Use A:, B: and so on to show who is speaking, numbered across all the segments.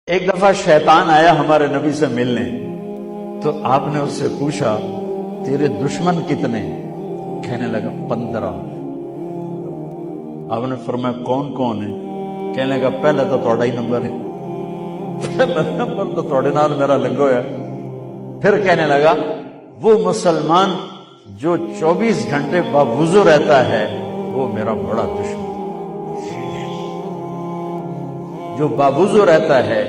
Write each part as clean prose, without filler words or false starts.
A: ایک دفعہ شیطان آیا ہمارے نبی سے ملنے، تو آپ نے اس سے پوچھا تیرے دشمن کتنے؟ کہنے لگا 15۔ آپ نے فرمایا کون کون ہے؟ کہنے لگا پہلا تو تھوڑا ہی نمبر ہے، پہلا نمبر تو تھوڑے نال میرا لگو ہے۔ پھر کہنے لگا وہ مسلمان جو 24 گھنٹے باوضو رہتا ہے وہ میرا بڑا دشمن، جو باوضو رہتا ہے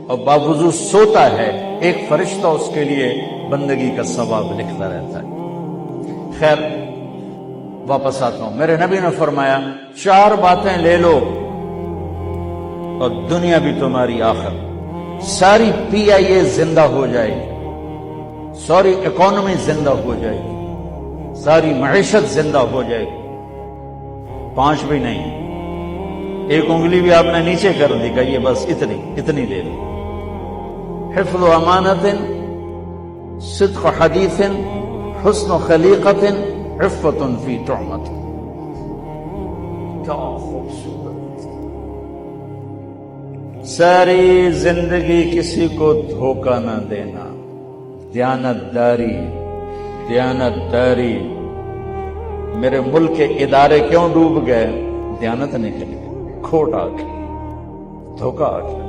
A: اور باوضو سوتا ہے، ایک فرشتہ اس کے لیے بندگی کا ثواب لکھتا رہتا ہے۔ خیر واپس آتا ہوں، میرے نبی نے فرمایا 4 باتیں لے لو اور دنیا بھی تمہاری آخر، ساری PIA زندہ ہو جائے گی، ساری اکانومی زندہ ہو جائے گی، ساری معیشت زندہ ہو جائے گی۔ 5 بھی نہیں، ایک انگلی بھی آپ نے نیچے کر دی کہ یہ بس اتنی لے لو۔ حفظ و امانت، صدق حدیث، حسن خلیقت، عفت فی طعمت۔ کیا خوبصورت! ساری زندگی کسی کو دھوکہ نہ دینا، دیانتداری، دیانتداری۔ میرے ملک کے ادارے کیوں ڈوب گئے؟ دیانت نہیں چلی، کھوٹ آ گئی، دھوکہ آ گیا۔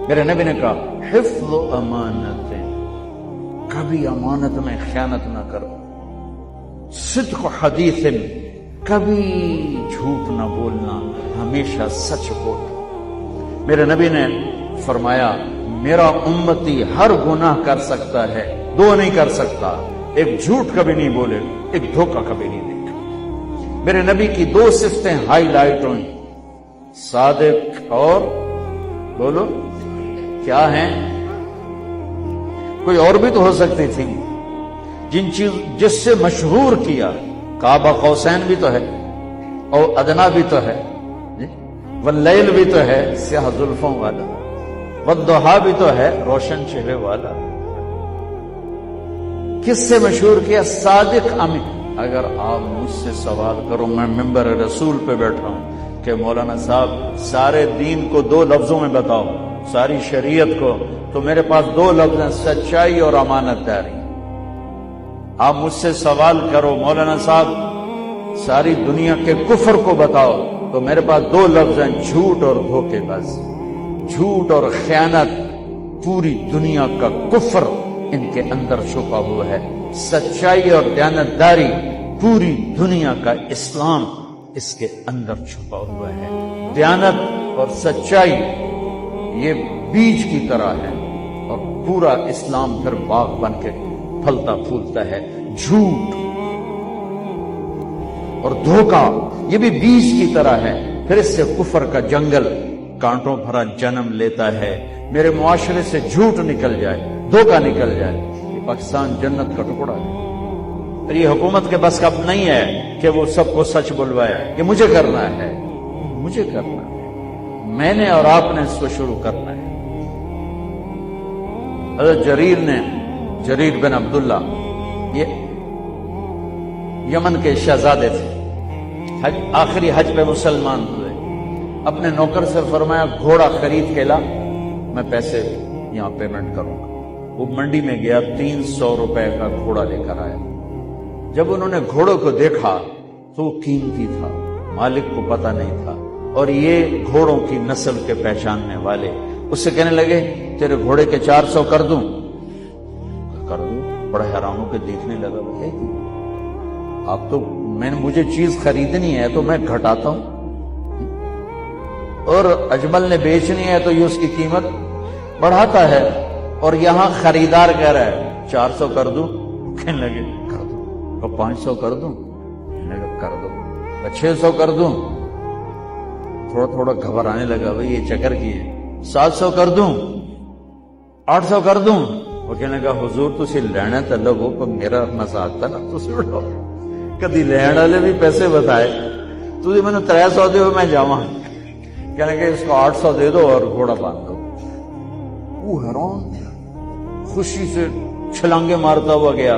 A: میرے نبی نے کہا حفظ و امانت، کبھی امانت میں خیانت نہ کرو، صدق حدیث، کبھی جھوٹ نہ بولنا، ہمیشہ سچ بولنا۔ میرے نبی نے فرمایا میرا امتی ہر گناہ کر سکتا ہے، 2 نہیں کر سکتا، ایک جھوٹ کبھی نہیں بولے، ایک دھوکہ کبھی نہیں دے گا۔ میرے نبی کی 2 صفتیں ہائی لائٹ ہوئی، صادق اور بولو کیا ہیں؟ کوئی اور بھی تو ہو سکتی تھی، جس سے مشہور کیا، کعبہ قوسین بھی تو ہے، اور ادنا بھی تو ہے، واللیل بھی تو ہے سیاہ زلفوں والا، والضحیٰ بھی تو ہے روشن چہرے والا۔ کس سے مشہور کیا؟ صادق امین۔ اگر آپ مجھ سے سوال کرو، میں ممبر رسول پہ بیٹھا ہوں کہ مولانا صاحب سارے دین کو 2 لفظوں میں بتاؤ، ساری شریعت کو، تو میرے پاس 2 لفظ ہیں، سچائی اور امانت داری۔ آپ مجھ سے سوال کرو مولانا صاحب ساری دنیا کے کفر کو بتاؤ، تو میرے پاس 2 لفظ ہیں، جھوٹ اور دھوکے باز، جھوٹ اور خیانت۔ پوری دنیا کا کفر ان کے اندر چھپا ہوا ہے، سچائی اور دیانتداری، پوری دنیا کا اسلام اس کے اندر چھپا ہوا ہے۔ دیانت اور سچائی یہ بیج کی طرح ہے، اور پورا اسلام پھر باغ بن کے پھلتا پھولتا ہے۔ جھوٹ اور دھوکہ یہ بھی بیج کی طرح ہے، پھر اس سے کفر کا جنگل کانٹوں بھرا جنم لیتا ہے۔ میرے معاشرے سے جھوٹ نکل جائے، دھوکہ نکل جائے، یہ پاکستان جنت کا ٹکڑا ہے۔ اور یہ حکومت کے بس اب نہیں ہے کہ وہ سب کو سچ بلوائے، یہ مجھے کرنا ہے، مجھے کرنا ہے، میں نے اور آپ نے اس کو شروع کرنا ہے۔ حضرت جریر بن عبداللہ یہ یمن کے شہزادے تھے، آخری حج پہ مسلمان ہوئے، اپنے نوکر سے فرمایا گھوڑا خرید کے لا، میں پیسے یہاں پیمنٹ کروں گا۔ وہ منڈی میں گیا، 300 روپے کا گھوڑا لے کر آیا۔ جب انہوں نے گھوڑوں کو دیکھا تو وہ قیمتی تھا، مالک کو پتہ نہیں تھا، اور یہ گھوڑوں کی نسل کے پہچاننے والے اس سے کہنے لگے تیرے گھوڑے کے 400 کر دوں؟ کر دوں۔ بڑا حیران ہو کے دیکھنے لگا، آپ تو مجھے چیز خریدنی ہے تو میں گھٹاتا ہوں، اور اجمل نے بیچنی ہے تو یہ اس کی قیمت بڑھاتا ہے، اور یہاں خریدار کہہ رہا ہے 400 کر دوں؟ کہنے لگے کر دوں۔ اور 500 کر دوں؟ کہنے لگا کر دوں۔ 600 کر دوں؟ تھوڑا تھوڑا گھبرانے لگا، بھئی یہ چکر کی ہے۔ 700 کر دوں؟ 800 کر دوں؟ وہ کہنے لگا حضور تسی لینا تو لگو، پر میرا مزاق تھا نا، تسی اٹھو، کدی لین والے بھی پیسے بتائے، تسی میں نے 300 دے میں جاواں، کہنے لگا اس کو 800 دے دو اور گھوڑا باندھ دو۔ وہ حیران خوشی سے چھلانگے مارتا ہوا گیا۔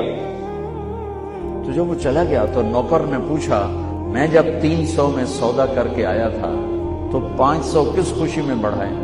A: تو جب وہ چلا گیا تو نوکر نے پوچھا میں جب 300 میں سودا کر کے آیا تھا تو 500 کس خوشی میں بڑھائے؟